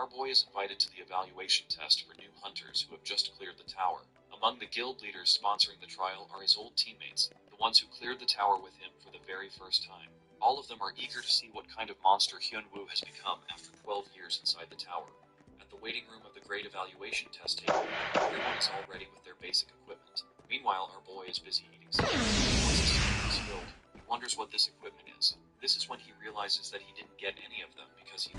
our boy is invited to the evaluation test for new hunters who have just cleared the tower. Among the guild leaders sponsoring the trial are his old teammates, the ones who cleared the tower with him for the very first time. All of them are eager to see what kind of monster Hyunwoo has become after 12 years inside the tower. At the waiting room of the great evaluation test table, everyone is all ready with their basic equipment. Meanwhile, our boy is busy eating something. Once his stomach is filled, he wonders what this equipment is. This is when he realizes that he didn't get any of them because he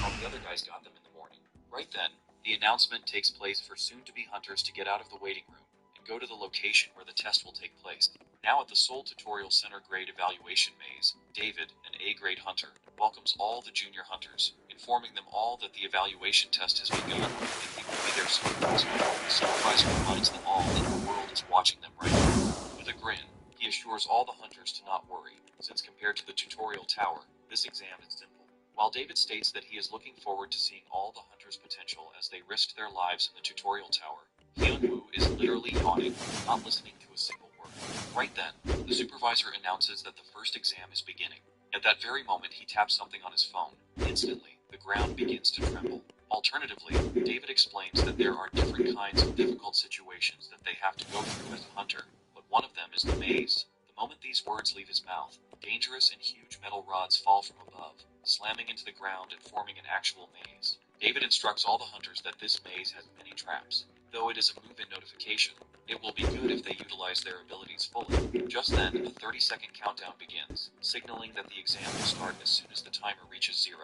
all the other guys got them in the morning. Right then, the announcement takes place for soon-to-be hunters to get out of the waiting room and go to the location where the test will take place. Now at the Seoul Tutorial Center Grade Evaluation Maze, David, an A-grade hunter, welcomes all the junior hunters, informing them all that the evaluation test has begun and he will be their supervisor. The supervisor reminds them all that the world is watching them right now. With a grin, he assures all the hunters to not worry, since compared to the tutorial tower, this exam is simple. While David states that he is looking forward to seeing all the hunters' potential as they risked their lives in the tutorial tower, Hyunwoo is literally yawning, not listening to a single word. Right then, the supervisor announces that the first exam is beginning. At that very moment, he taps something on his phone. Instantly, the ground begins to tremble. Alternatively, David explains that there are different kinds of difficult situations that they have to go through as a hunter, but one of them is the maze. The moment these words leave his mouth, dangerous and huge metal rods fall from above, slamming into the ground and forming an actual maze. David instructs all the hunters that this maze has many traps. Though it is a move-in notification, it will be good if they utilize their abilities fully. Just then, a 30-second countdown begins, signaling that the exam will start as soon as the timer reaches 0.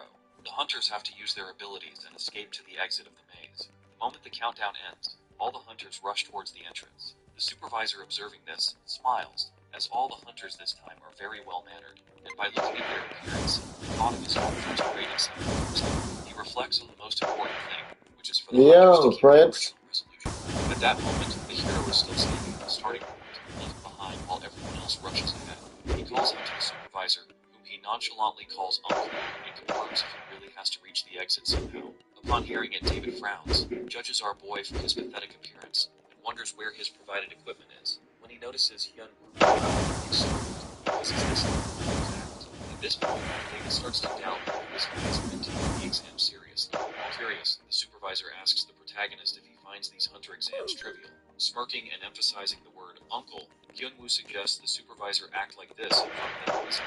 The hunters have to use their abilities and escape to the exit of the maze. The moment the countdown ends, all the hunters rush towards the entrance. The supervisor observing this, smiles, as all the hunters this time are very well-mannered, and by looking at their appearance, the thought of his own future rating system, he reflects on the most important thing, which is for the hunters to keep their original resolution. At that moment, the hero is still standing at the starting point, left behind while everyone else rushes ahead. He calls out to the supervisor, whom he nonchalantly calls Uncle, and confirms if he really has to reach the exit somehow. Upon hearing it, David frowns, judges our boy from his pathetic appearance, and wonders where his provided equipment is. When he notices Hyunwoo, he's at this point, David starts to doubt whether this guy is even taking the exam seriously. Curious, the supervisor asks the protagonist if he finds these hunter exams trivial. Smirking and emphasizing the word uncle, Hyunwoo suggests the supervisor act like this in front of the noise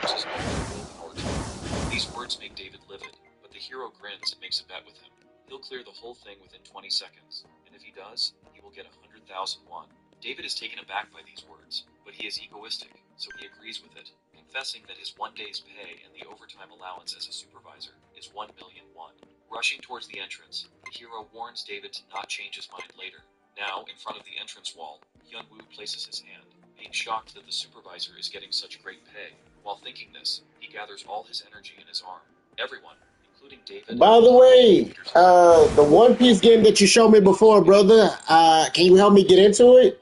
which is all their willpower to him. These words make David livid, but the hero grins and makes a bet with him. He'll clear the whole thing within 20 seconds, and if he does, he will get 100,000 won. David is taken aback by these words, but he is egoistic, so he agrees with it, confessing that his 1 day's pay and the overtime allowance as a supervisor is 1 million won. Rushing towards the entrance, the hero warns David to not change his mind later. Now, in front of the entrance wall, Hyunwoo places his hand, being shocked that the supervisor is getting such great pay. While thinking this, he gathers all his energy in his arm. Everyone, including David... By the way, the One Piece game that you showed me before, brother, can you help me get into it?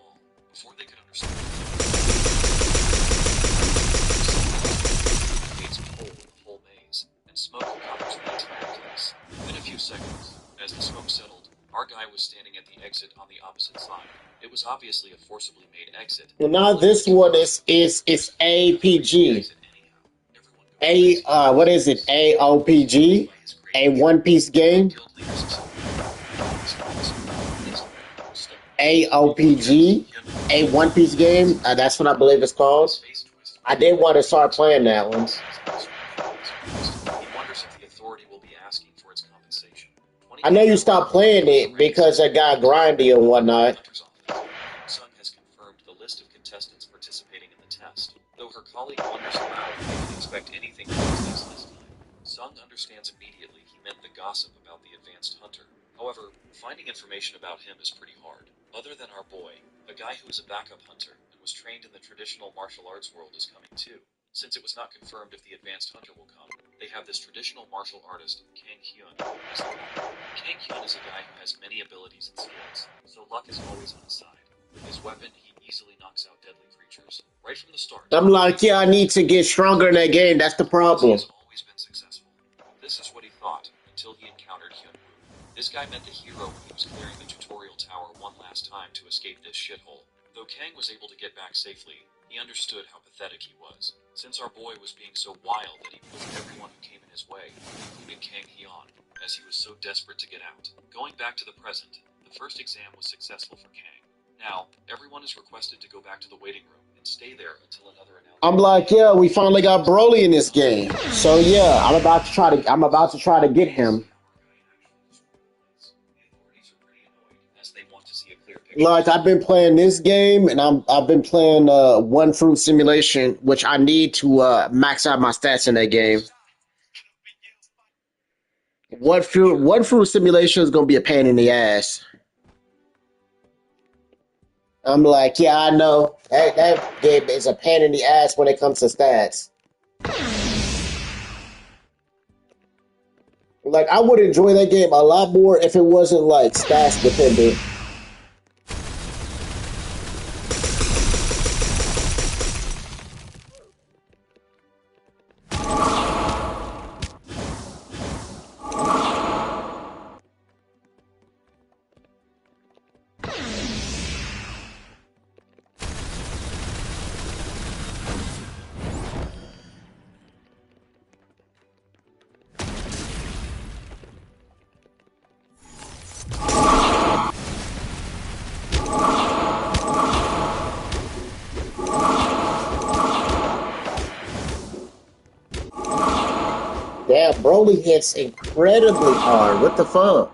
Before they could understand, creates a hole in the whole maze, and smoke covers the entire place. Within a few seconds, as the smoke settled, our guy was standing at the exit on the opposite side. It was obviously a forcibly made exit. Well, now this one is APG. What is it? AOPG? A One Piece game? AOPG? A One Piece game? That's what I believe it's called. I did want to start playing that one. I know you stopped playing it because it got grindy and whatnot. Sung has confirmed the list of contestants participating in the test, though her colleague wonders aloud if he can expect anything from the test this time. Sung understands immediately he meant the gossip about the advanced hunter. However, finding information about him is pretty hard. Other than our boy, a guy who is a backup hunter and was trained in the traditional martial arts world is coming too. Since it was not confirmed if the advanced hunter will come, they have this traditional martial artist, Kang Hyun, as the hunter. Kang Hyun is a guy who has many abilities and skills, so luck is always on his side. With his weapon, he easily knocks out deadly creatures. Right from the start, I'm like, yeah, I need to get stronger in that game. That's the problem. He has always been successful. This is what he thought, until he encountered Hyunwoo. This guy met the hero when he was clearing the tutorial tower one last time to escape this shithole. Though Kang was able to get back safely, He understood how pathetic he was, since our boy was being so wild that he pushed everyone who came in his way, including Kang Hyun, as he was so desperate to get out. Going back to the present, the first exam was successful for Kang. Now, everyone is requested to go back to the waiting room and stay there until another I'm announcement. like, yeah, we finally got Broly in this game. So yeah, I'm about to try to get him. As they want to see a clear picture. Like I've been playing this game, and I've been playing One Fruit Simulation, which I need to max out my stats in that game. One Fruit Simulation is gonna be a pain in the ass. I'm like, yeah, I know that game is a pain in the ass when it comes to stats. Like I would enjoy that game a lot more if it wasn't like stats dependent. Damn, Broly hits incredibly hard. What the fuck?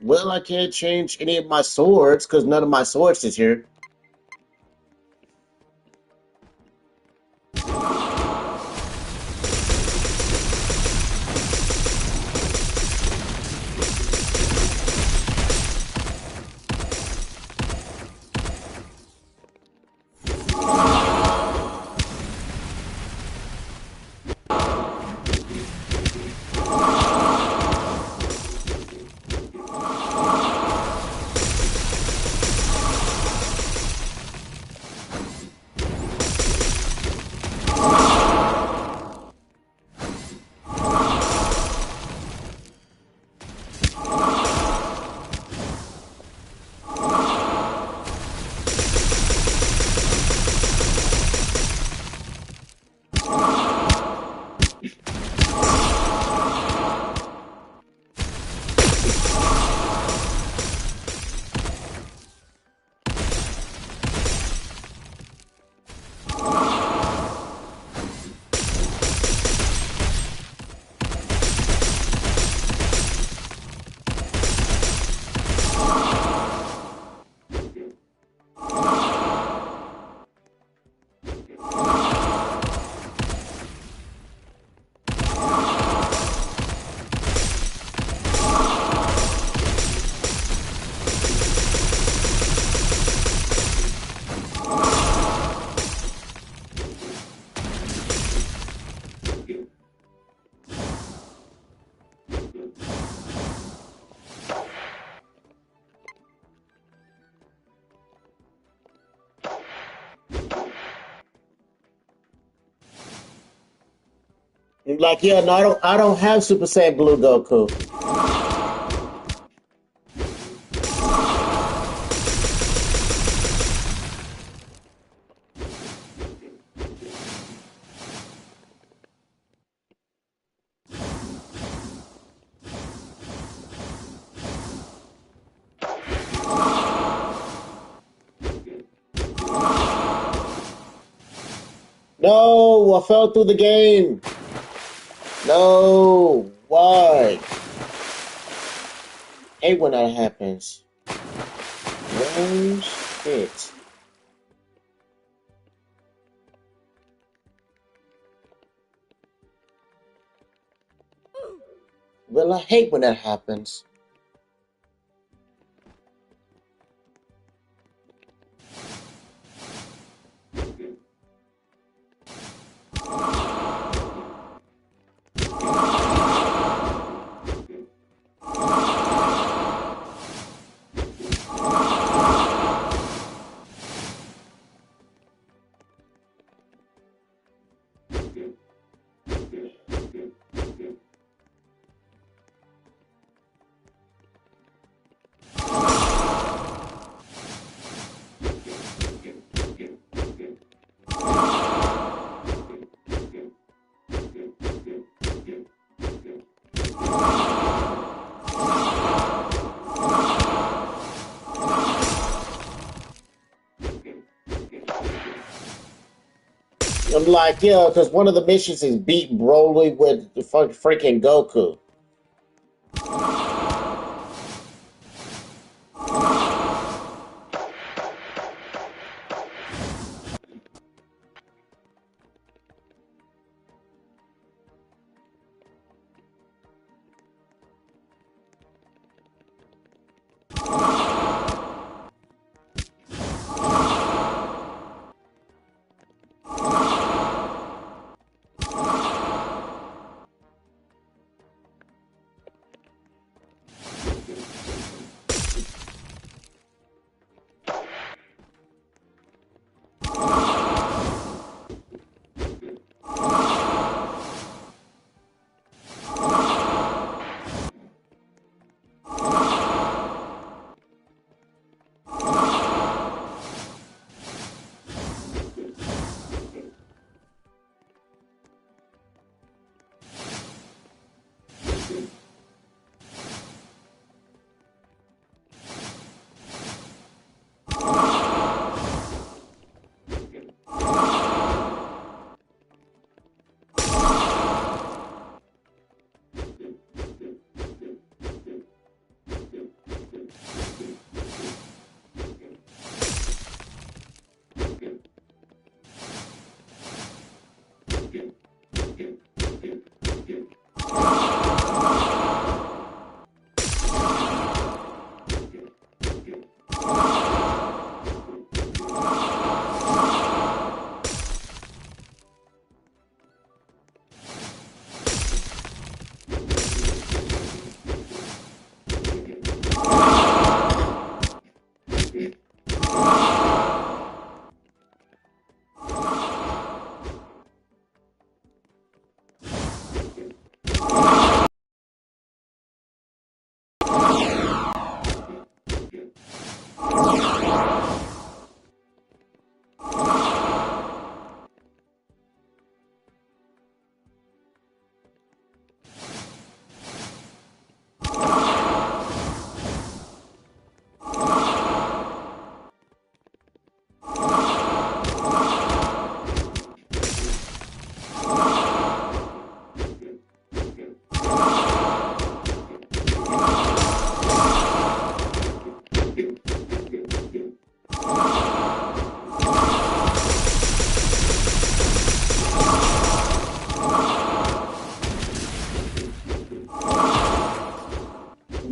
Well, I can't change any of my swords because none of my swords is here. Like, yeah, no, I don't have Super Saiyan Blue Goku. No, I fell through the game. No, why? Hate when that happens. No shit. Well, I hate when that happens. I'm like, yeah, because one of the missions is beat Broly with the freaking Goku.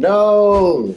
No.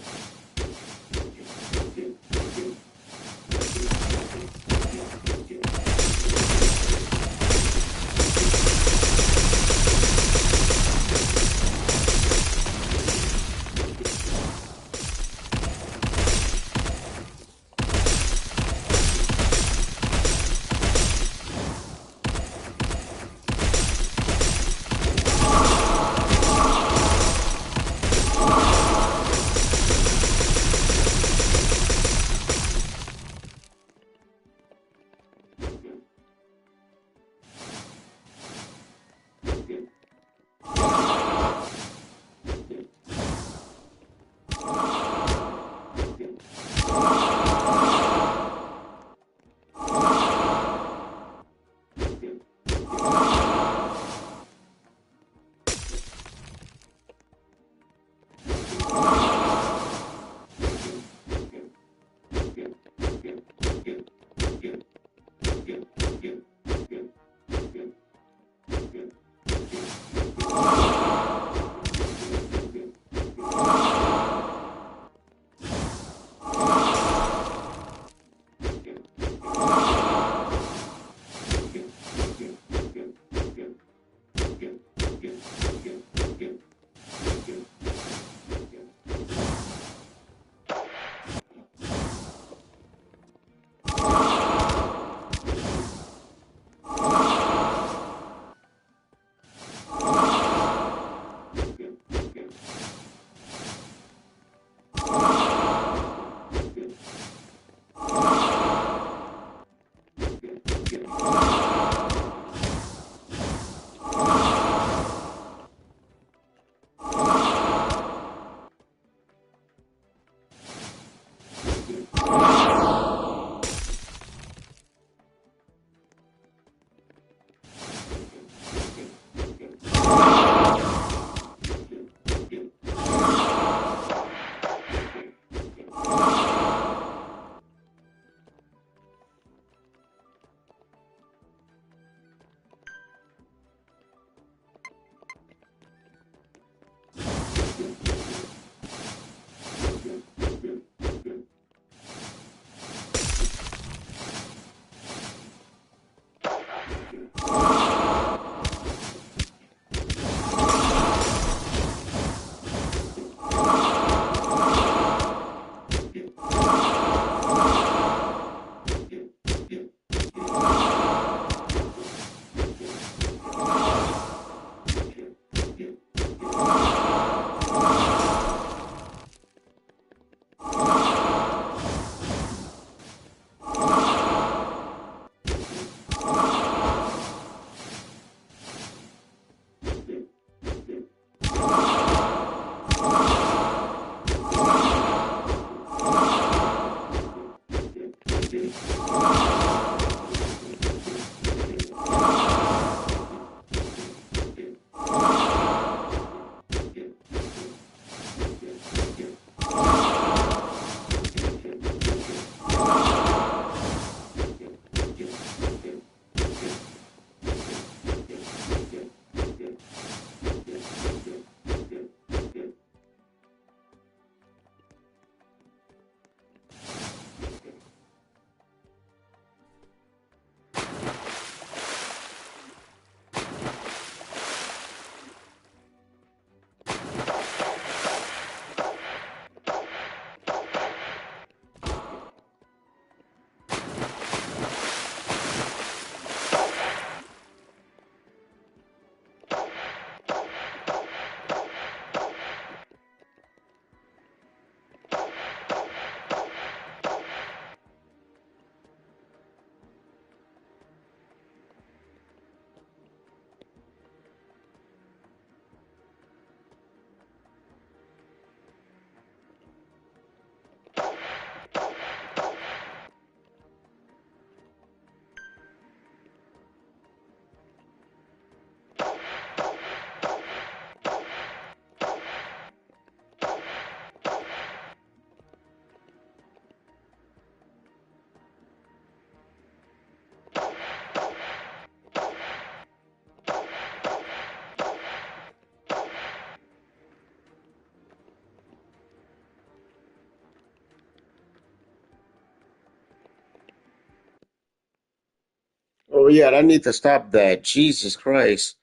Oh yeah, I need to stop that. Jesus Christ.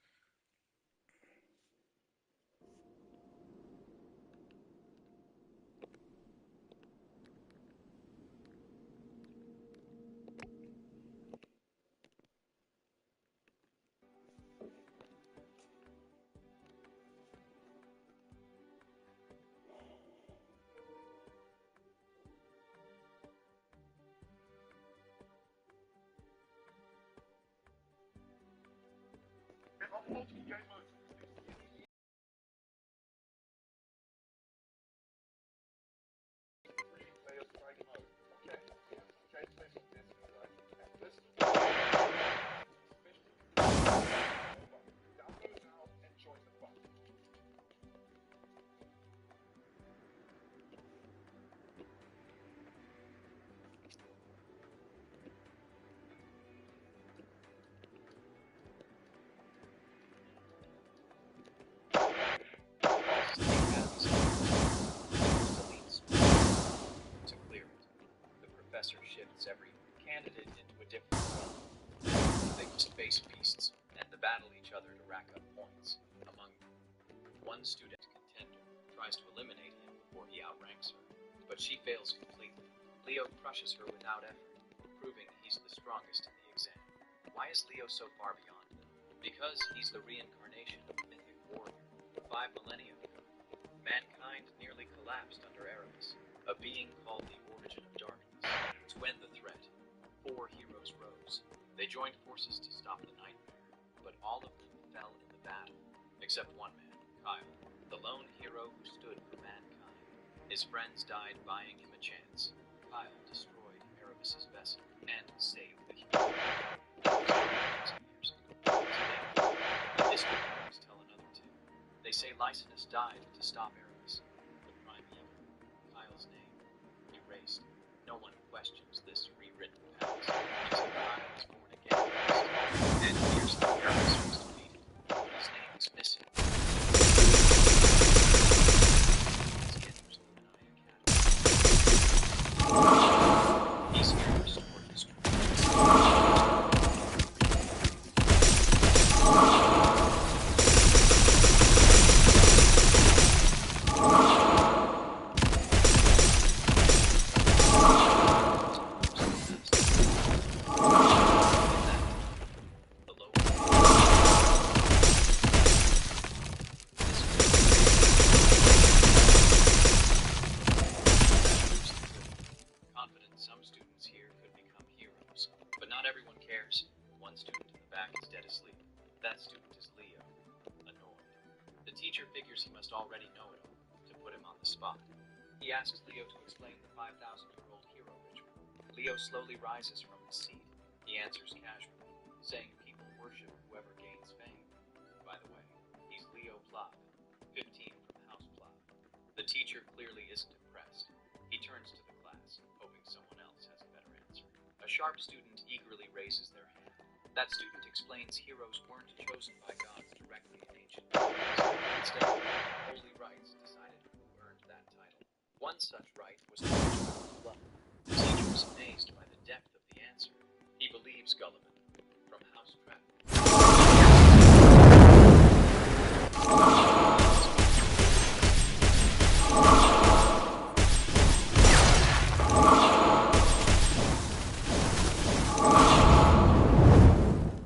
To clear it, the professor shifts every candidate into a different realm. They space beasts and the battle each other to rack up points. Among them, one student contender tries to eliminate him before he outranks her, but she fails completely. Leo crushes her without effort, proving he's the strongest in the exam. Why is Leo so far beyond them? Because he's the reincarnation of a mythic warrior. 5 millennia ago, mankind nearly collapsed under Erebus, a being called the Origin of Darkness. To end the threat, 4 heroes rose. They joined forces to stop the nightmare, but all of them fell in the battle, except one man, Kyle, the lone hero who stood for mankind. His friends died buying him a chance. Kyle destroyed Erebus's vessel and saved the hero. That was hundreds of years ago. Today, the history books tell another tale. They say Lycinus died to stop Erebus, the prime evil. Kyle's name erased. No one questions this rewritten past. Until Kyle is born again. And here's the Erebus was defeated. His name is missing. must already know it all, to put him on the spot. He asks Leo to explain the 5,000-year-old hero ritual. Leo slowly rises from his seat. He answers casually, saying people worship whoever gains fame. By the way, he's Leo Plav, 15 from House Plav. The teacher clearly isn't impressed. He turns to the class, hoping someone else has a better answer. A sharp student eagerly raises their hand. That student explains heroes weren't chosen by gods directly in ancient times. Instead, holy rites decided who earned that title. One such rite was the ritual of blood. The teacher is amazed by the depth of the answer. He believes Gulliman from House Trap.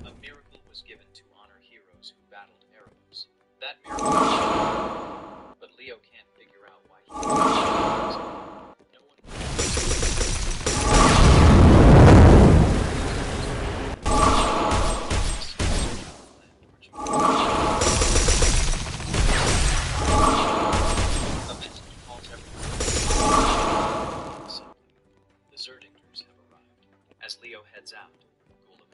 A miracle was given to honor heroes who battled Erebos. That miracle was but Leo can't figure out why he no one a message calls everyone. The Zerdingers have arrived. As Leo heads out, Gulliman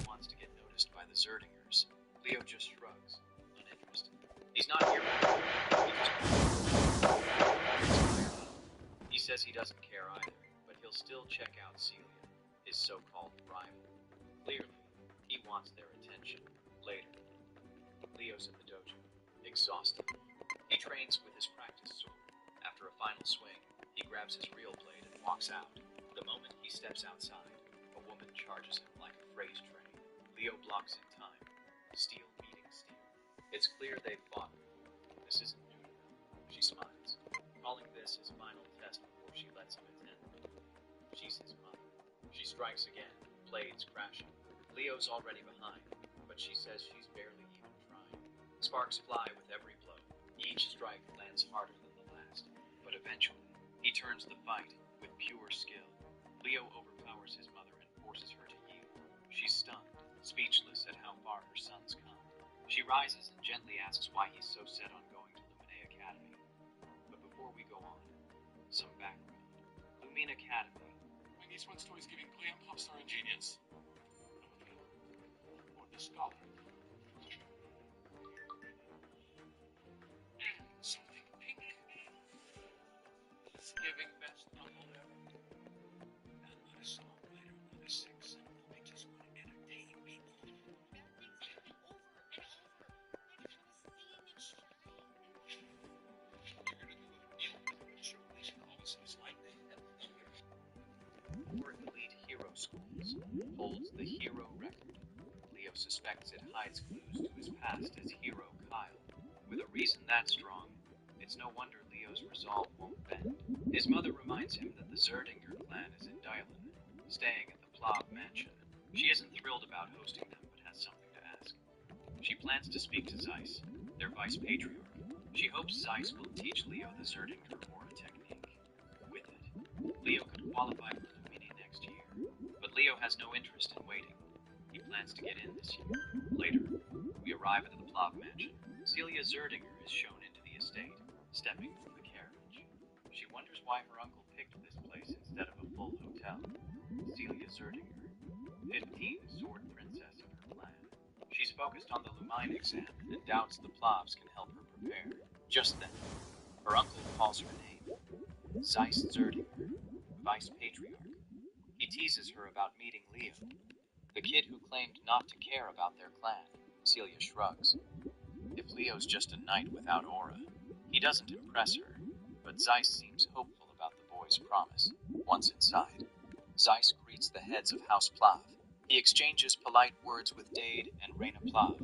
wants to get noticed by the Zerdingers. Leo just shrugs, uninterested. He's not here right now. He says he doesn't care either, but he'll still check out Celia, his so-called rival. Clearly, he wants their attention. Later, Leo's in the dojo, exhausted. He trains with his practice sword. After a final swing, he grabs his real blade and walks out. The moment he steps outside, a woman charges him like a freight train. Leo blocks in time. Steel meeting steel. It's clear they've fought before. This isn't new to her. She smiles, calling this his final test before she lets him attend. She's his mother. She strikes again, blades crashing. Leo's already behind, but she says she's barely even trying. Sparks fly with every blow. Each strike lands harder than the last, but eventually, he turns the fight with pure skill. Leo overpowers his mother and forces her to yield. She's stunned, speechless at how far her son's come. She rises and gently asks why he's so set on going to Lumine Academy. But before we go on, some background. Lumine Academy. When these one stories giving Cleon Pops are ingenious. Or the scholar. And something pink. It's giving best novel ever. And what a song later, what a six, and they just want to entertain people. Bad things happen over and over. Maybe he was seeing it shine. You're gonna do a deal with them, sure they should always use lightning. Four elite hero schools holds the hero record. Leo suspects it hides clues to his past as hero Kyle. With a reason that strong, it's no wonder Leo's resolve won't bend. His mother reminds him that the Zerdinger clan is in Dylan, staying at the Plav mansion. She isn't thrilled about hosting them, but has something to ask. She plans to speak to Zeiss, their vice patriarch. She hopes Zeiss will teach Leo the Zerdinger Aura technique. With it, Leo could qualify for Lumini next year, but Leo has no interest in waiting. He plans to get in this year. Later, we arrive at the Plav mansion. Celia Zerdinger is shown into the estate, stepping from the carriage. She wonders why her uncle picked this place instead of a full hotel. Celia Zerdinger, 15th sword princess of her clan. She's focused on the Lumine exam and doubts the Plavs can help her prepare. Just then, her uncle calls her name. Zeiss Zerdinger, vice patriarch. He teases her about meeting Leo, the kid who claimed not to care about their clan. Celia shrugs. If Leo's just a knight without aura, he doesn't impress her, but Zeiss seems hopeful about the boy's promise. Once inside, Zeiss greets the heads of House Plav. He exchanges polite words with Dade and Reyna Plav.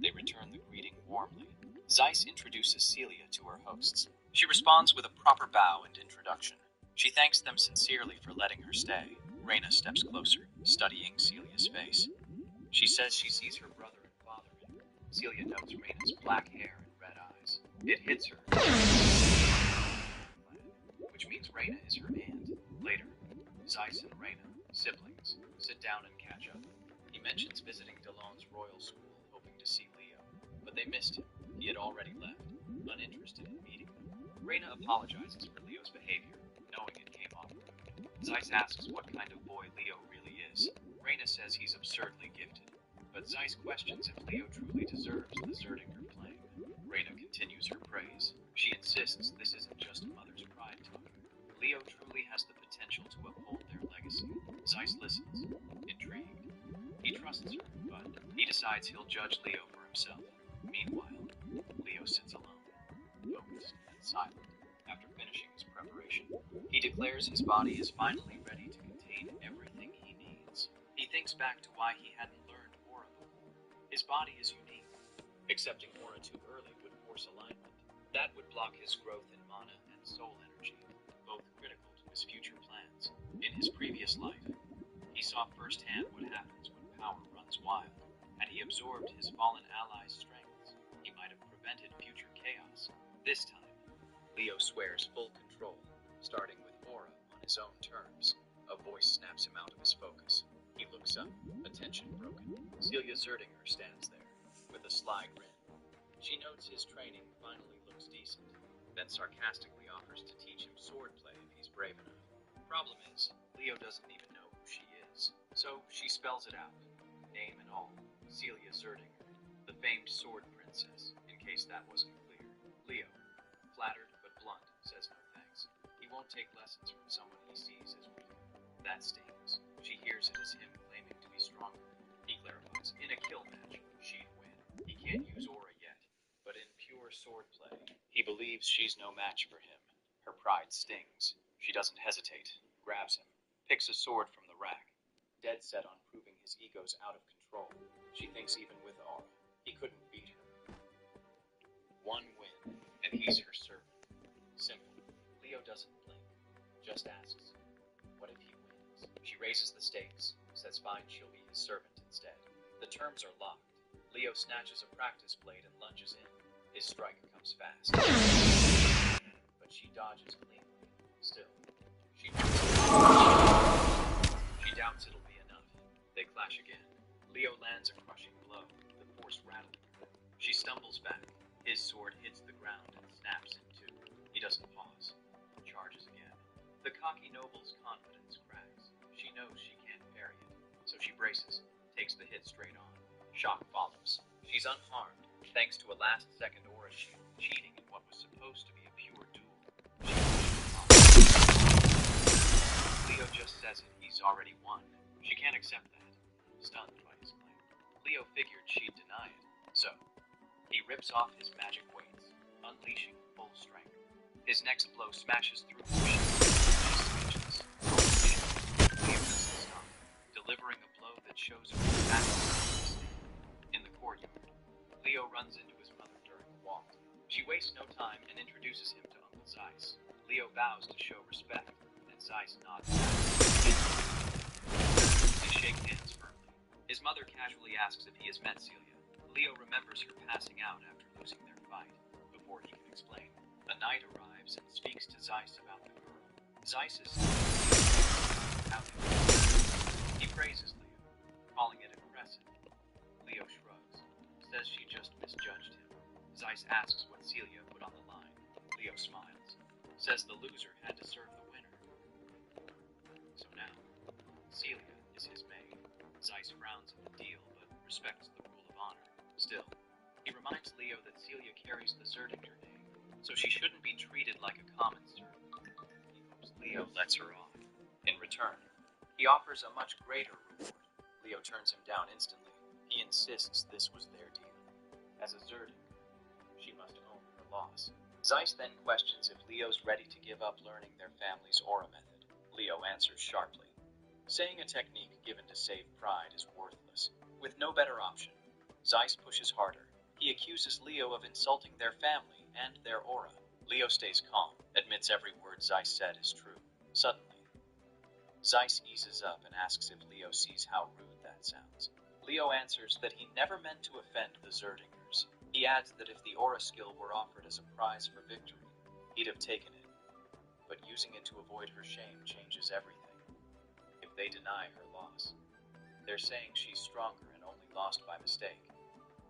They return the greeting warmly. Zeiss introduces Celia to her hosts. She responds with a proper bow and introduction. She thanks them sincerely for letting her stay. Reyna steps closer, studying Celia's face. She says she sees her brother and father in her. Celia notes Reyna's black hair and red eyes. It hits her, which means Reyna is her aunt. Later, Zeiss and Reyna, siblings, sit down and catch up. He mentions visiting Delon's royal school, hoping to see Leo, but they missed him. He had already left, uninterested in meeting them. Reyna apologizes for Leo's behavior, knowing it came off rude. Zeiss asks what kind of boy Leo really is. Reyna says he's absurdly gifted, but Zeiss questions if Leo truly deserves the Zerdinger claim. Reyna continues her praise. She insists this isn't just a mother's pride talking. Leo truly has the potential to uphold their legacy. Zeiss listens, intrigued. He trusts her, but he decides he'll judge Leo for himself. Meanwhile, Leo sits alone, focused and silent. After finishing his preparation, he declares his body is finally ready to contain everything he needs. He thinks back to why he hadn't learned Aura before. His body is unique. Accepting Aura too early would force alignment. That would block his growth in mana and soul energy, both critical to his future plans. In his previous life, he saw firsthand what happens when power runs wild. Had he absorbed his fallen allies' strengths, he might have prevented future chaos. This time, Leo swears full control, starting with Aura on his own terms. A voice snaps him out of his focus. He looks up, attention broken. Celia Zerdinger stands there, with a sly grin. She notes his training finally looks decent, then sarcastically offers to teach him swordplay if he's brave enough. Problem is, Leo doesn't even know who she is, so she spells it out, name and all. Celia Zerdinger, the famed sword princess, in case that wasn't clear. Leo, flattered but blunt, says no thanks. He won't take lessons from someone he sees as weak. That stings. She hears it as him claiming to be stronger. He clarifies, in a kill match, she'd win. He can't use Aura yet, but in pure swordplay, he believes she's no match for him. Her pride stings. She doesn't hesitate, grabs him, picks a sword from the rack, dead set on proving his ego's out of control. She thinks even with Aura, he couldn't beat her. One win, and he's her servant. Simple. Leo doesn't blink, just asks, what if he wins? She raises the stakes, says fine she'll be his servant instead. The terms are locked. Leo snatches a practice blade and lunges in. His strike comes fast. But she dodges cleanly. Still, she doubts it'll be enough. They clash again. Leo lands a crushing blow, the force rattling. She stumbles back. His sword hits the ground and snaps in two. He doesn't pause. Charges again. The cocky noble's confidence cracks. She knows she can't parry it, so she braces, takes the hit straight on. Shock follows. She's unharmed, thanks to a last-second aura shield, cheating in what was supposed to be a pure duel. Leo just says it. He's already won. She can't accept that, stunned by his claim. Leo figured she'd deny it, so he rips off his magic weights, unleashing full strength. His next blow smashes through her shield. Leo doesn't stop, delivering a blow that shows her back in the courtyard. Leo runs into his mother during a walk. She wastes no time and introduces him to Uncle Zeiss. Leo bows to show respect, and Zeiss nods back. They shake hands firmly. His mother casually asks if he has met Celia. Leo remembers her passing out after losing their fight. Before he can explain, a knight arrives and speaks to Zeiss about the girl. Zeiss is he praises Leo, calling it impressive. Leo shrugs, says she just misjudged him. Zeiss asks what Celia put on the line. Leo smiles, says the loser had to serve the winner. So now, Celia is his maid. Zeiss frowns at the deal, but respects the rule of honor. Still, he reminds Leo that Celia carries the Zerdinger name, so she shouldn't be treated like a common servant. He hopes Leo lets her off. In return, he offers a much greater reward. Leo turns him down instantly. He insists this was their deal. As a Zerdinger, she must own her loss. Zeiss then questions if Leo's ready to give up learning their family's aura method. Leo answers sharply, saying a technique given to save pride is worthless. With no better option, Zeiss pushes harder. He accuses Leo of insulting their family and their aura. Leo stays calm, admits every word Zeiss said is true. Suddenly, Zeiss eases up and asks if Leo sees how rude that sounds. Leo answers that he never meant to offend the Zerdingers. He adds that if the aura skill were offered as a prize for victory, he'd have taken it. But using it to avoid her shame changes everything. If they deny her loss, they're saying she's stronger and only lost by mistake.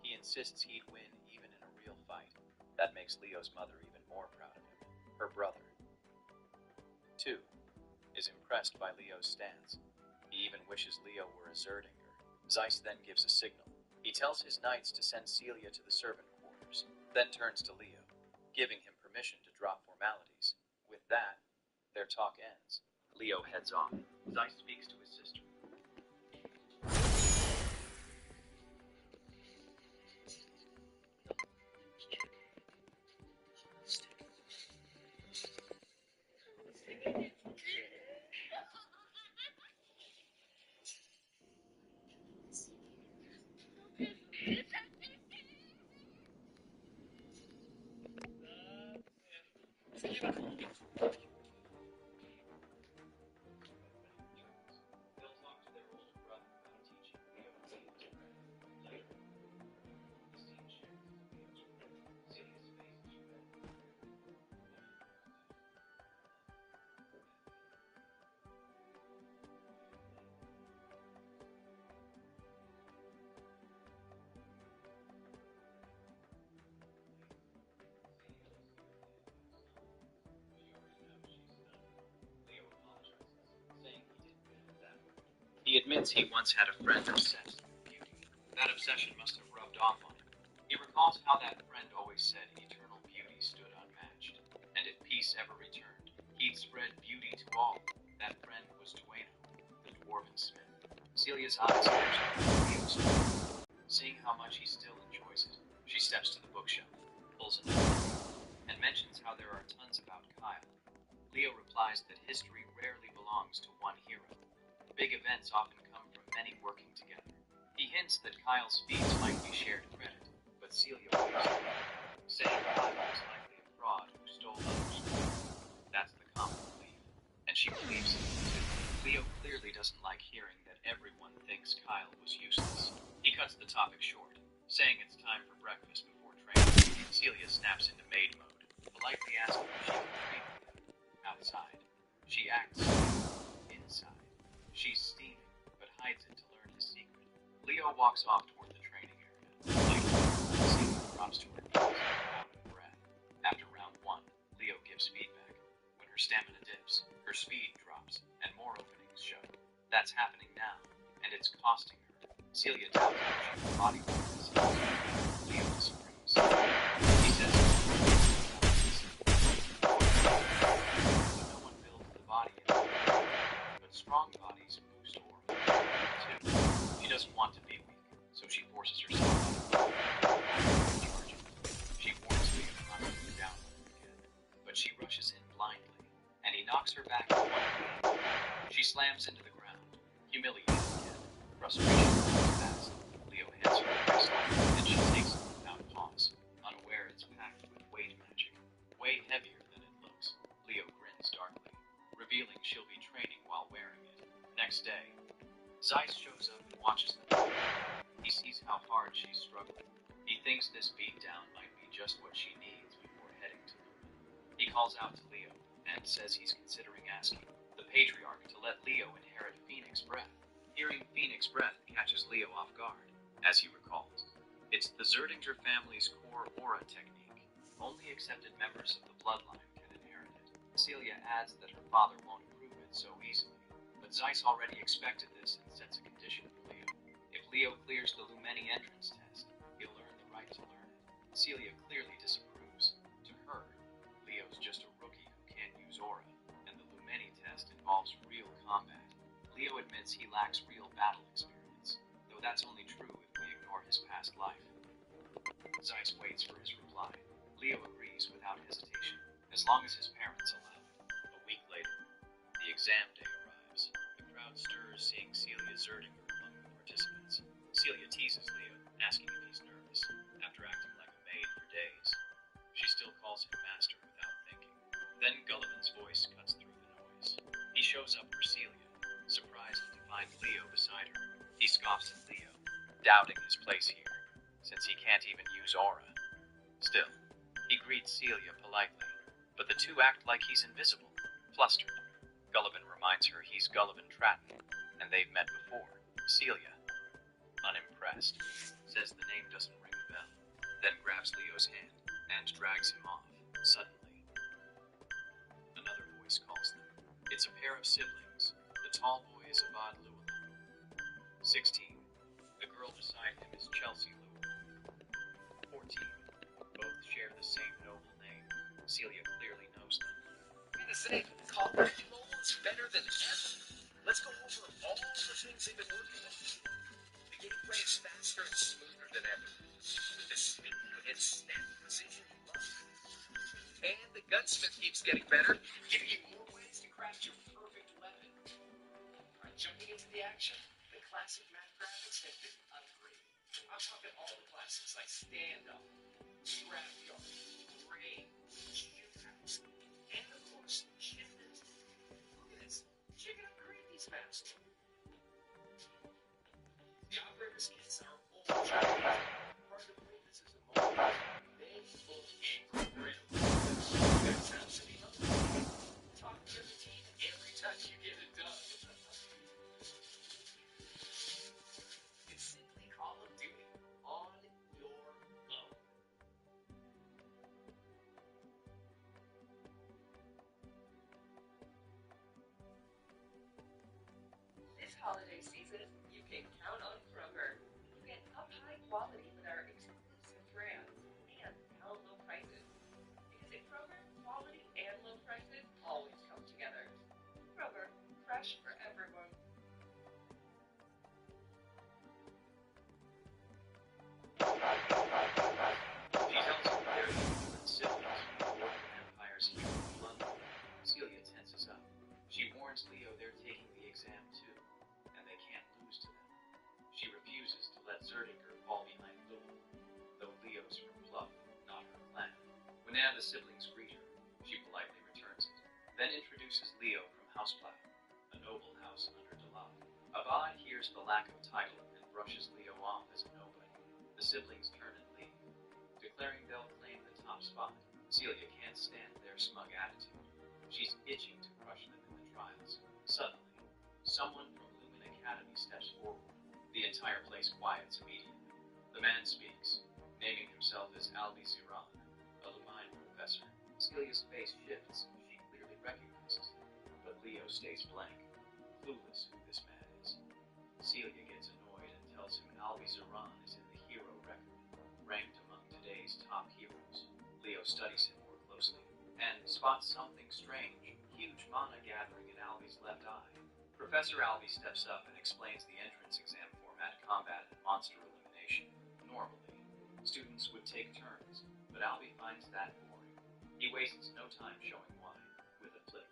He insists he'd win even in a real real fight. That makes Leo's mother even more proud of him. Her brother, too, is impressed by Leo's stance. He even wishes Leo were a Zerdinger. Zeiss then gives a signal. He tells his knights to send Celia to the servant quarters, then turns to Leo, giving him permission to drop formalities. With that, their talk ends. Leo heads off. Zeiss speaks to his sister. They'll talk to their older brother about teaching Leo to read later. The scene shifts to Leo's room. Celia's face is red. Leo apologizes, saying he didn't mean it that way. He admits he once had a friend obsessed with beauty. That obsession must have rubbed off on him. He recalls how that friend always said eternal beauty stood unmatched, and if peace ever returned, he'd spread beauty to all. That friend was Dueno, the dwarven smith. Celia's eyes catch up with Leo's face. Seeing how much he still enjoys it, she steps to the bookshelf, pulls a note, and mentions how there are tons about Kyle. Leo replies that history rarely belongs to one hero. Big events often come from many working together. He hints that Kyle's feats might be shared credit, but Celia waves it, saying Kyle was likely a fraud who stole others. That's the common belief, and she believes it too. Leo clearly doesn't like hearing that everyone thinks Kyle was useless. He cuts the topic short, saying it's time for breakfast before training. Celia snaps into maid mode, politely asking if she can trade with him. Outside, she acts inside. She's steaming, but hides it to learn his secret. Leo walks off toward the training area. Later, Celia drops to her knees, out of breath. After round 1, Leo gives feedback. When her stamina dips, her speed drops, and more openings show. That's happening now, and it's costing her. Celia doubts how she can body weight herself. Leo disagrees. He says no one builds the body anymore, but strong bodies boost aura. Too. She doesn't want to be weak, so she forces herself out of charging. She warns Leo not to move down again, but she rushes in blindly, and he knocks her back in one game. She slams into the ground, humiliated again. Frustration runs fast. Leo hands her a bracelet, and she takes it without pause, unaware it's packed with weight magic, way heavier than it looks. Leo grins darkly, revealing she'll be training while wearing it. Next day, Zeiss shows up and watches them. He sees how hard she's struggling. He thinks this beatdown might be just what she needs before heading to Lumen. He calls out to Leo and says he's considering asking the Patriarch to let Leo inherit Phoenix Breath. Hearing Phoenix Breath catches Leo off guard. As he recalls, it's the Zerdinger family's core aura technique. Only accepted members of the bloodline can inherit it. Celia adds that her father won't approve it so easily, but Zeiss already expected this and sets a condition for Leo. If Leo clears the Lumeni entrance test, he'll earn the right to learn it. Celia clearly disapproves. To her, Leo's just a rookie who can't use aura, and the Lumeni test involves real combat. Leo admits he lacks real battle experience, though that's only true if we ignore his past life. Zeiss waits for his reply. Leo agrees without hesitation, as long as his parents allow it. A week later, the exam day arrives. The crowd stirs seeing Celia Zerdinger among the participants. Celia teases Leo, asking if he's nervous, after acting like a maid for days. She still calls him master without thinking. Then Gullivan's voice cuts through the noise. He shows up for Celia, surprised to find Leo beside her. He scoffs at Leo, doubting his place here, since he can't even use aura. Still, he greets Celia politely, but the two act like he's invisible, flustered. Gullivan reminds her he's Gullivan Tratton, and they've met before. Celia, unimpressed, says the name doesn't ring a bell. then grabs Leo's hand and drags him off. Suddenly, another voice calls them. It's a pair of siblings. The tall boy is Abad Llewellyn, 16. The girl beside him is Chelsea Llewellyn, 14. Both share the same noble name. Celia clearly knows them. In the same college is better than ever. Let's go over all the things they've been working on. The gameplay is faster and smoother than ever. With the speed and snap precision you love. And the gunsmith keeps getting better, giving you more ways to craft your perfect weapon. Alright, jumping into the action, the classic map graphics have been upgraded. I'm talking all the classics like Stand Up, Scrapyard, Rain, Shootouts, and of course, Shifted. Look at this. Check out how great these maps look. The operator's kits are all Chinese. Part of the point this is a mobile. They look incredible. That's absolutely nothing. Talk to the team every time you get it done. It's simply Call of Duty on your own. This holiday season, you can count on Kroger. Get up high quality with our exclusive brands and down low prices. Because at Kroger, quality and low prices always come together. Kroger, fresh for everyone. She tells him they're the human siblings who war for empires here in London. Celia tenses up. She warns Leo they're taking the exam too, and they can't lose to them. She refuses to let Zerdinger fall behind Llewellyn, though Leo's from Pluff, not her clan. When the siblings greet her, she politely returns it, then introduces Leo from Houseplough, a noble house under Delaf. Abad hears the lack of title and brushes Leo off as a nobody. The siblings turn and leave, declaring they'll claim the top spot. Celia can't stand their smug attitude. She's itching to crush them in the trials. Suddenly, someone from Lumen Academy steps forward. The entire place quiets immediately. The man speaks, naming himself as Albi Ziran, a Lumine professor. Celia's face shifts. She clearly recognizes him, but Leo stays blank, clueless who this man is. Celia gets annoyed and tells him Albi Ziran is in the hero record, ranked among today's top heroes. Leo studies him more closely and spots something strange, huge mana gathering in Albi's left eye. Professor Albi steps up and explains the entrance exam format, combat, and monster elimination. Normally, students would take turns, but Albi finds that boring. He wastes no time showing why. With a flick,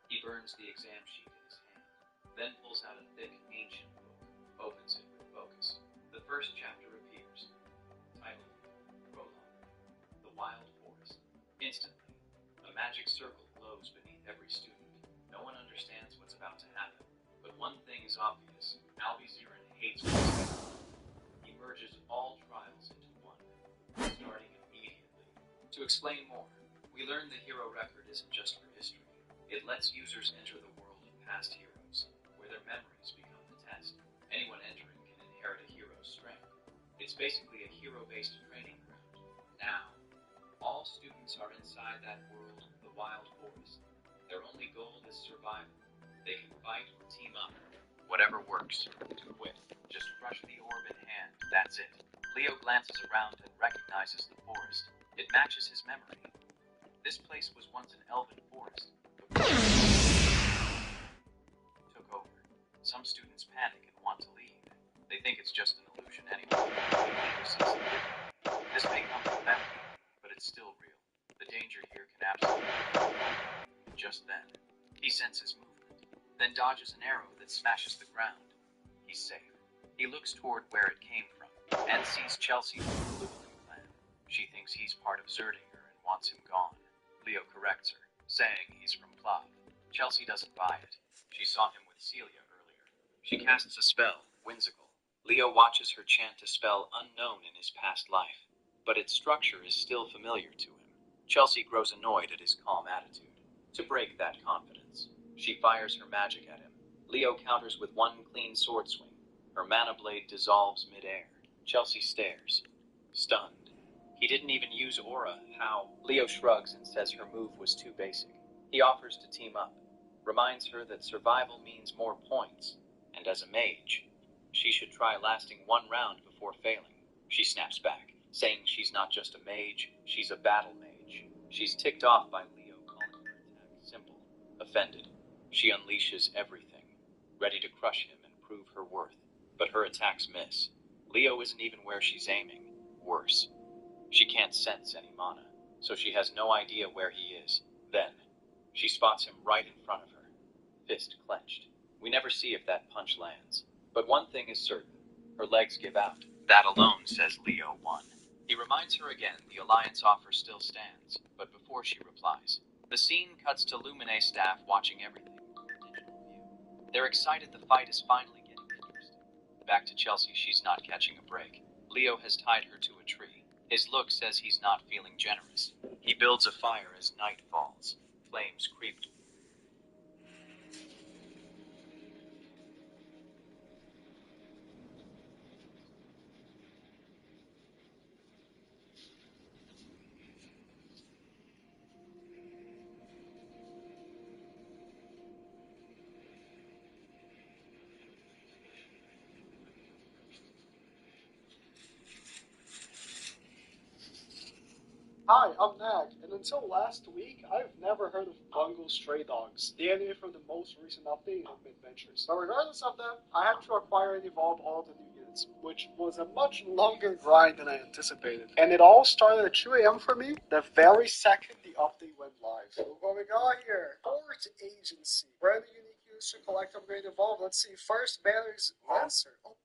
he burns the exam sheet in his hand, then pulls out a thick, ancient book, opens it with focus. The first chapter appears, titled Prologue, The Wild Forest. Instantly, a magic circle glows beneath every student. No one understands what's about to happen, but one thing is obvious. Albi Ziran hates what's He merges all trials into one, starting immediately. To explain more, we learn the hero record isn't just for history. It lets users enter the world of past heroes, where their memories become the test. Anyone entering can inherit a hero's strength. It's basically a hero-based training ground. Now, all students are inside that world, the Wild Forest. Their only goal is survival. They can fight or team up. Whatever works. To quit. Just crush the orb in hand. That's it. Leo glances around and recognizes the forest. It matches his memory. This place was once an elven forest. Took over. Some students panic and want to leave. They think it's just an illusion anyway. This may come from them, but it's still real. The danger here can absolutely be. Just then, he senses movement, then dodges an arrow that smashes the ground. He's safe. He looks toward where it came from, and sees Chelsea from the Llewellyn clan. She thinks he's part of Zerdinger and wants him gone. Leo corrects her, saying he's from Pluff. Chelsea doesn't buy it. She saw him with Celia earlier. She casts a spell, Whimsical. Leo watches her chant a spell unknown in his past life, but its structure is still familiar to him. Chelsea grows annoyed at his calm attitude. To break that confidence, she fires her magic at him. Leo counters with one clean sword swing. Her mana blade dissolves midair. Chelsea stares, stunned. He didn't even use aura. How? Leo shrugs and says her move was too basic. He offers to team up, reminds her that survival means more points, and as a mage, she should try lasting one round before failing. She snaps back, saying she's not just a mage, she's a battle mage. She's ticked off by Leo calling her attack simple. Offended, she unleashes everything, ready to crush him and prove her worth. But her attacks miss. Leo isn't even where she's aiming. Worse, she can't sense any mana, so she has no idea where he is. Then, she spots him right in front of her, fist clenched. We never see if that punch lands. But one thing is certain, her legs give out. That alone says Leo won. He reminds her again the Alliance offer still stands, but before she replies, the scene cuts to Lumine staff watching everything from a digital view. They're excited the fight is finally getting interesting. Back to Chelsea, she's not catching a break. Leo has tied her to a tree. His look says he's not feeling generous. He builds a fire as night falls. Flames creep. Hi, I'm Nag, and until last week, I've never heard of Bungo Stray Dogs, the enemy from the most recent update of Adventures. But regardless of that, I had to acquire and evolve all the new units, which was a much longer grind than I anticipated. And it all started at 2 AM for me, the very second the update went live. So what we got here? Port Agency. Brand new unique units to collect, upgrade, evolve. Let's see, first banner is Lancer. Oh.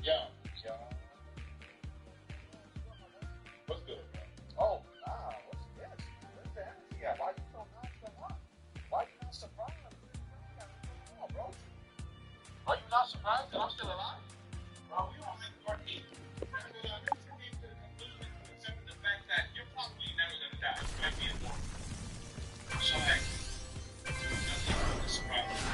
Yeah. What's good, man? Oh, what's this? Where's the energy at? Why you so nonchalant? Why you not surprised? Oh, bro. Are you not surprised that I'm still alive? Bro, we don't make our team. I mean, I guess you came to the conclusion, accepting the fact that you're probably never gonna die. You might be immortal. So, hey, nothing to surprise.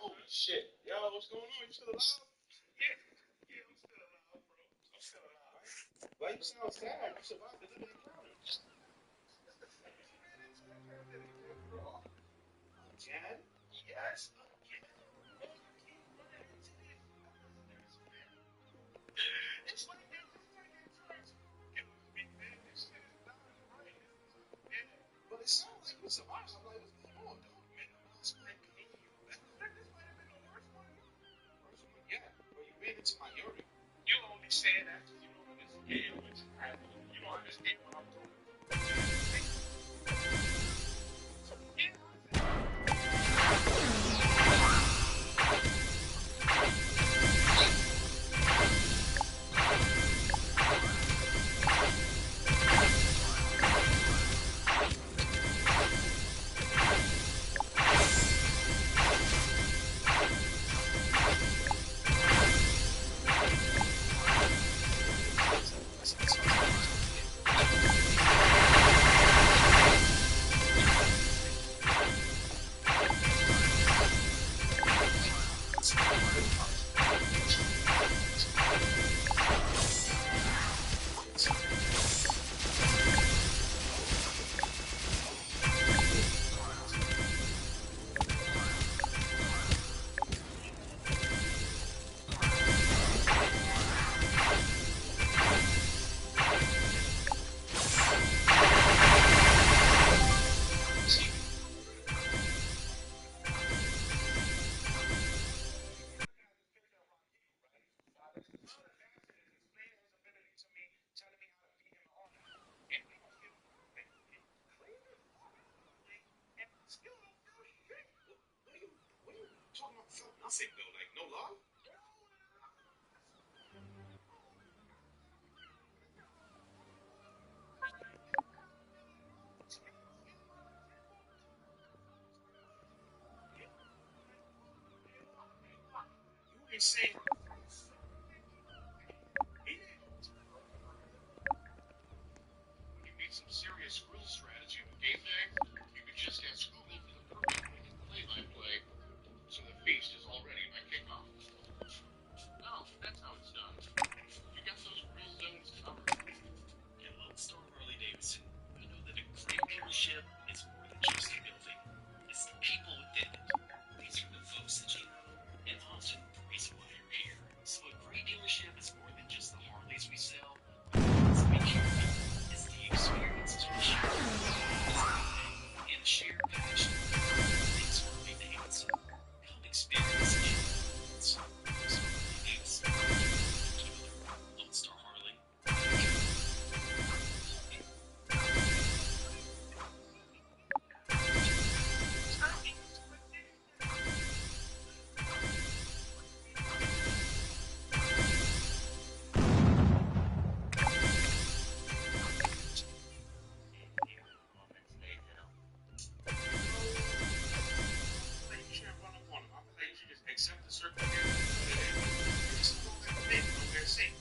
Oh shit. Yo, what's going on? You still alive? Yeah, yeah, I'm still alive, bro. I'm still alive. Why you sound sad? You survived the living encounter. Again? Yes, again. Man, you keep running into these monsters, man. It's like trying to kill me, man. This shit is not right. Yeah, but it sounds like you survived. I'm like, what's going on, dog? Man, I'm not expecting you. This might have been the worst one. Worst one yet. But you made it to my area. You only say that because you don't understand what's happening. You don't understand what I'm doing. Nothing though, like no love. You ain't saying. You need some serious grill strategy in the game day. You could just ask Google for the perfect play-by-play, so the feast is all ready by kickoff. Oh, that's how it's done. You got those grill zones covered. And Lone Star Harley Davidson, we know that a great dealership is more than just a building. It's the people within it. These are the folks that you know and often the reason why you're here. So a great dealership is more than just the Harleys we sell. It's the care. It's the experiences we share. And a shared passion. It's Harley Davidson. Come experience it. It's Harley Davidson. Lone Star Harley. Accept the circumstances. We're safe.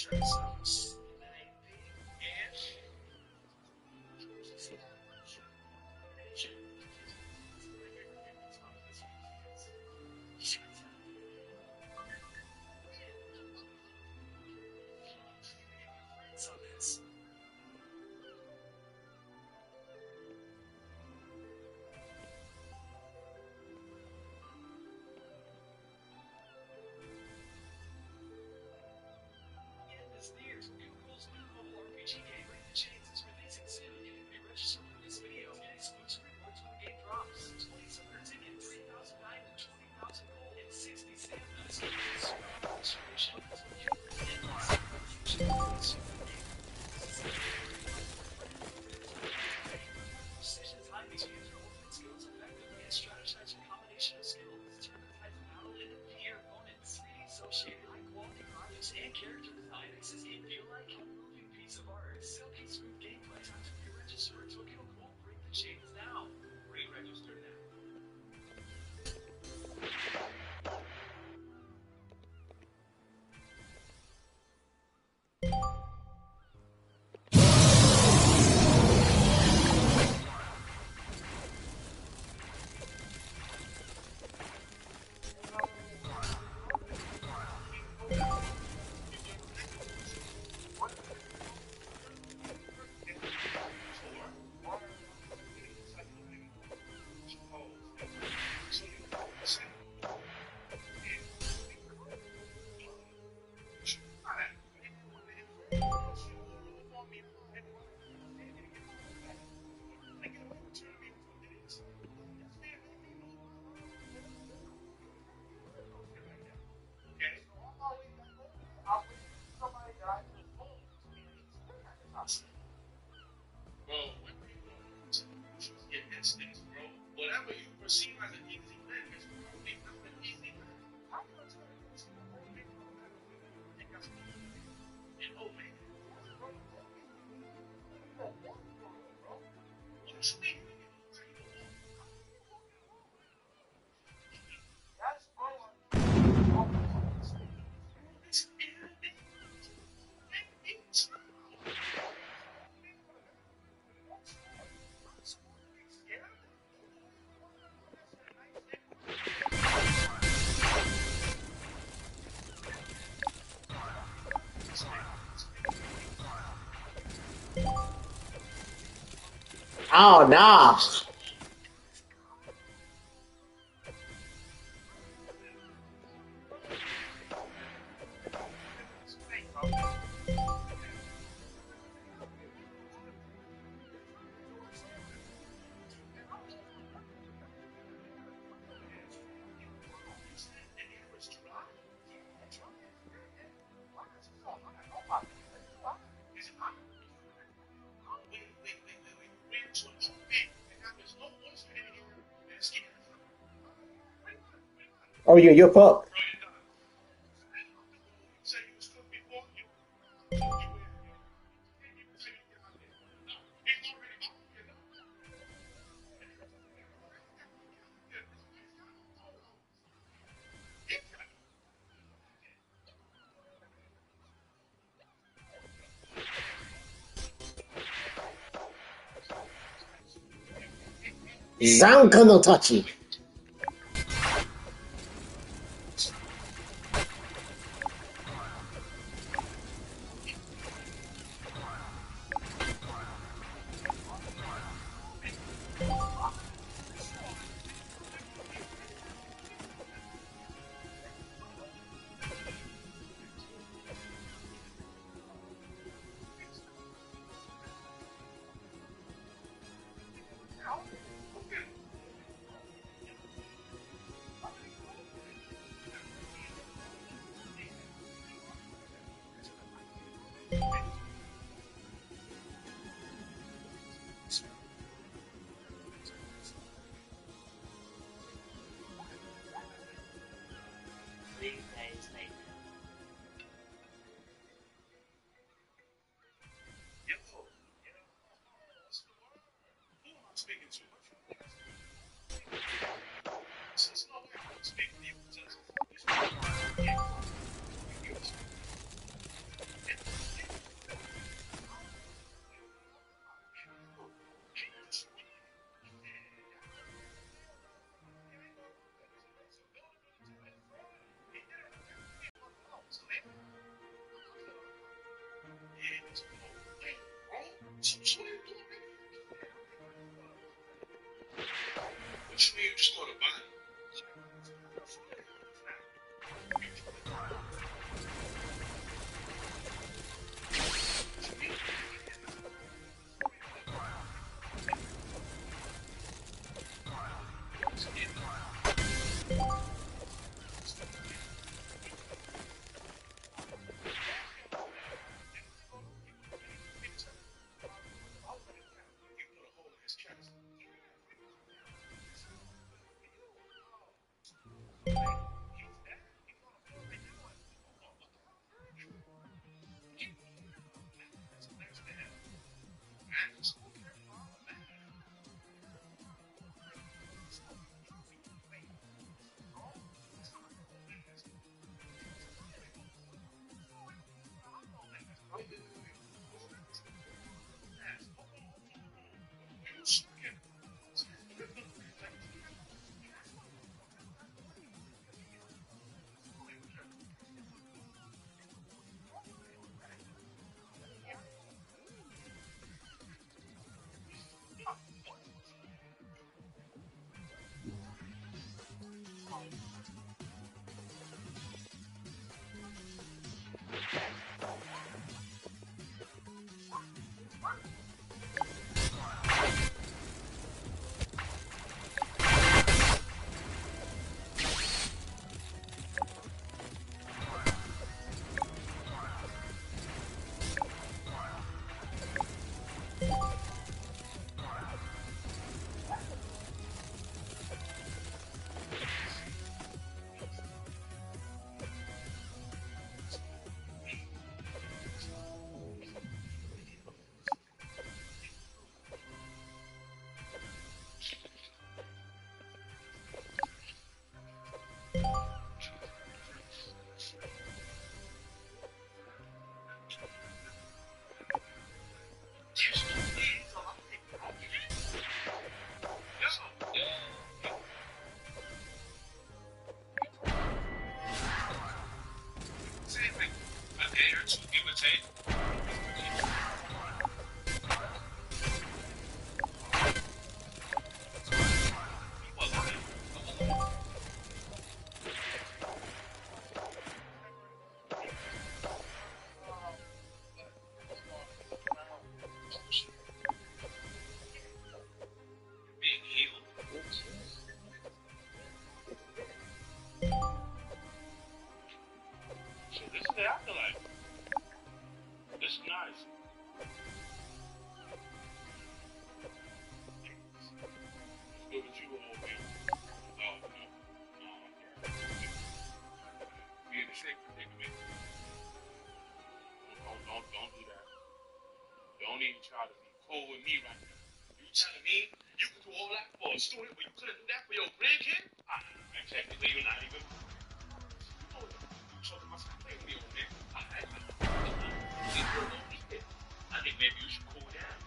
trying to sell us. And I ain't paid. And on this. This Nears, Google's new mobile RPG game, Break the Chains, is releasing soon. You can pre-register for this video and get exclusive rewards when the game drops. 2,700 tickets, 3,000 diamonds, 20,000 gold, and 60 stamina. This game is super registration. Precision timing to use your ultimate skills effectively and strategize your combination of skills. Turn the type of battle into key opponents. 3D associated high-quality graphics and character design makes this game feel like a moving piece of art. Silky smooth gameplay. Time to pre-register to a kill cool. Break the chains now. Pre-register now. Whatever you perceive as an easy thing is probably not an easy thing. I'm gonna tell you this. And oh man, Oh, nah. Oh, yeah, you're up. Zanka no Tachi. So what are you doing, nigga? What you mean you just caught a body? Don't do that. Don't even try to be cool with me right now. You telling me you can do all that for a student, but you couldn't do that for your grandkid? And technically, you're not even. You talking about some play with me, old man. I think maybe you should cool down.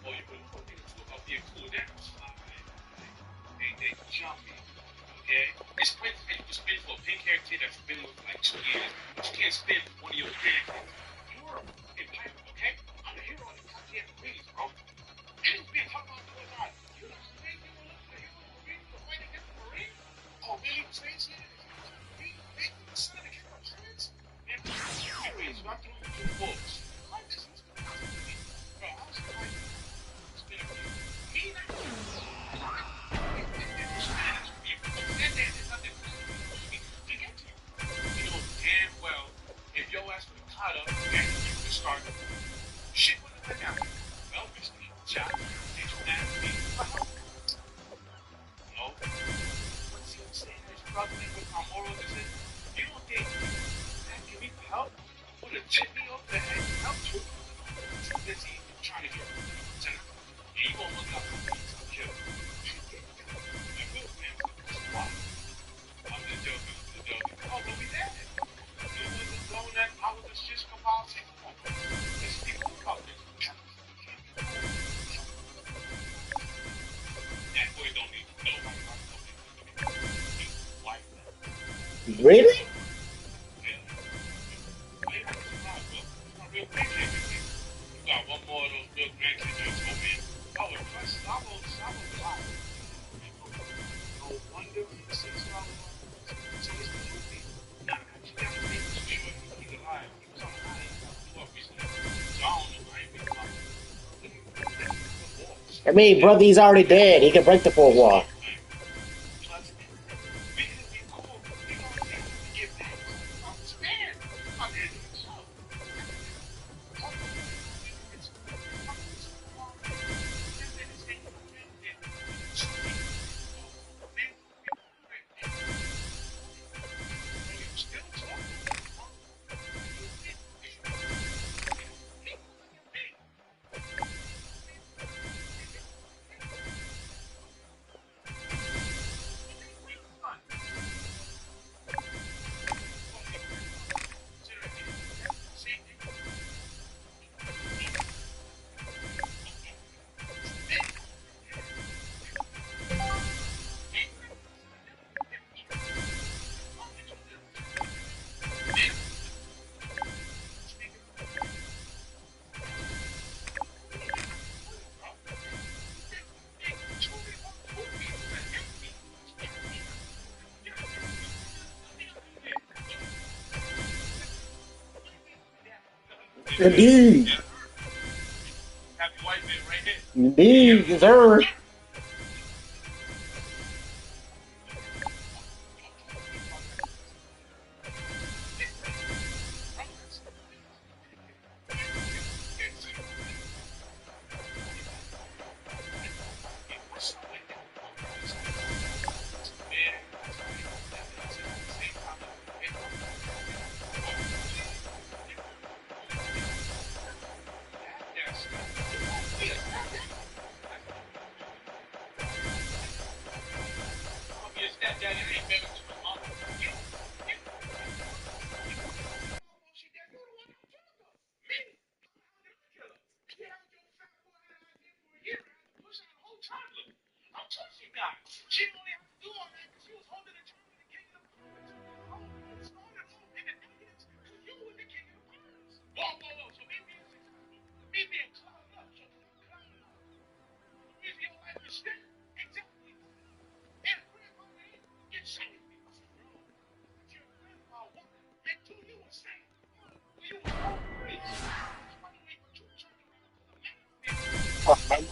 Or you could talk about being cool down. They jump me. Okay? It's great that you can spin for a pink hair kid that's been with like 2 years, but you can't spin for one of your grandkids. You're entitled, okay? I'm the hero of the goddamn movies, bro. And you've been talking about doing that. You know, you were looking at the Marines to fight against the Marines? Oh, really? Trans here? Big son of the king of trans? Man, anyways, you have to look at your books. Like this is bro, I was like, spin for you. Me, not you. Damn well, if your ass would have caught up and you could start, shit would have been out. Well, Mr. Chop, did you ask me for help? No. But see, I'm saying they're struggling with my moral decision. You don't think asking me for help would have tipped me over the head and helped you? Too busy trying to get $10. And you won't look out for me to kill. And look, man, why? I'm just joking. Oh, but we did it. It wasn't blown that I was a shish kebab chicken. Let's be cool about this. That boy don't need nobody. White. Really? Yeah. Wait, that's not real grandkids. You got one more of those real grandkids. I mean, brother, he's already dead. He can break the fourth wall. Plus, we could be cool. We gonna see when we get back. Understand? I mean, Indeed. happy white man right here. Indeed, yes, sir. She only had to do all that because she was holding the charm of the king of the pirates. Oh, it started off in the evidence because you were the king of the pirates. Whoa, whoa, whoa. So me being successful, me being clouded up, so clouded up. The reason your life is shit, exactly. And grandma name, you saved me. Bro, but your grandma wanted until you were saved. You were all free. Finally, but you turned around to the man.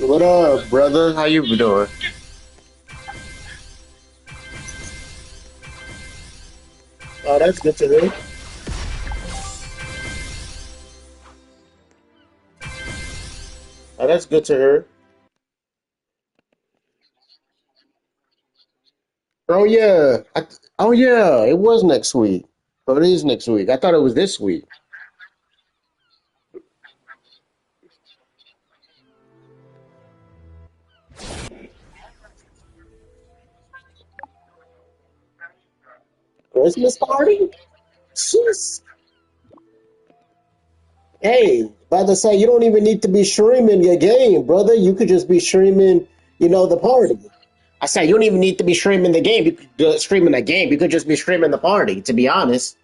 What up, brother? How you doing? Oh, that's good to hear. Oh, that's good to hear. Oh yeah. Oh yeah. It was next week. Oh, it is next week. I thought it was this week. Christmas party? Jeez. Hey, brother, say you don't even need to be streaming your game, brother. You could just be streaming, the party. I say you don't even need to be streaming the game. You could streaming the game. You could just be streaming the party. To be honest.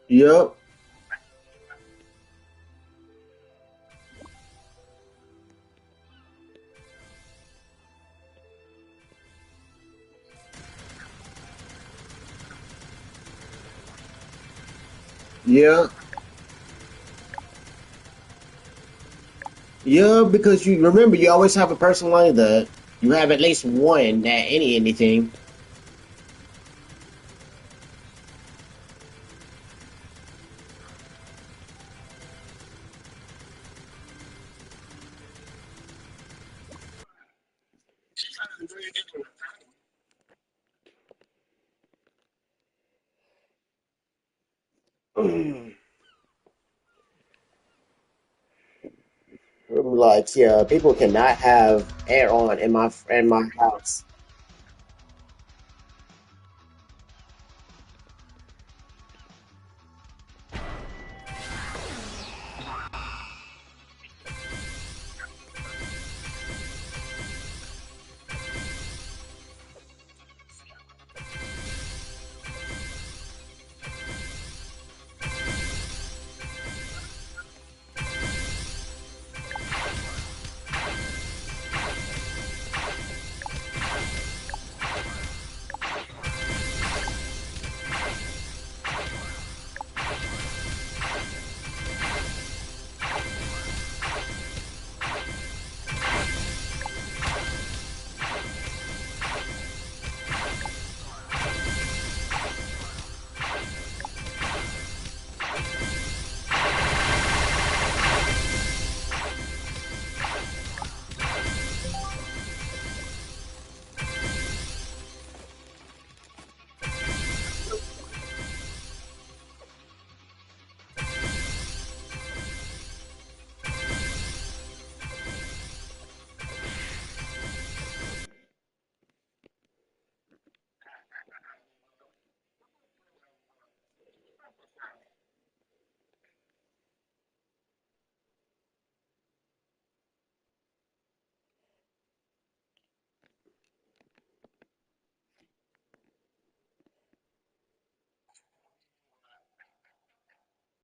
Yep. Yeah. Yeah, because you remember you always have a person like that. You have at least one that anything. Like, yeah, people cannot have air on in my house.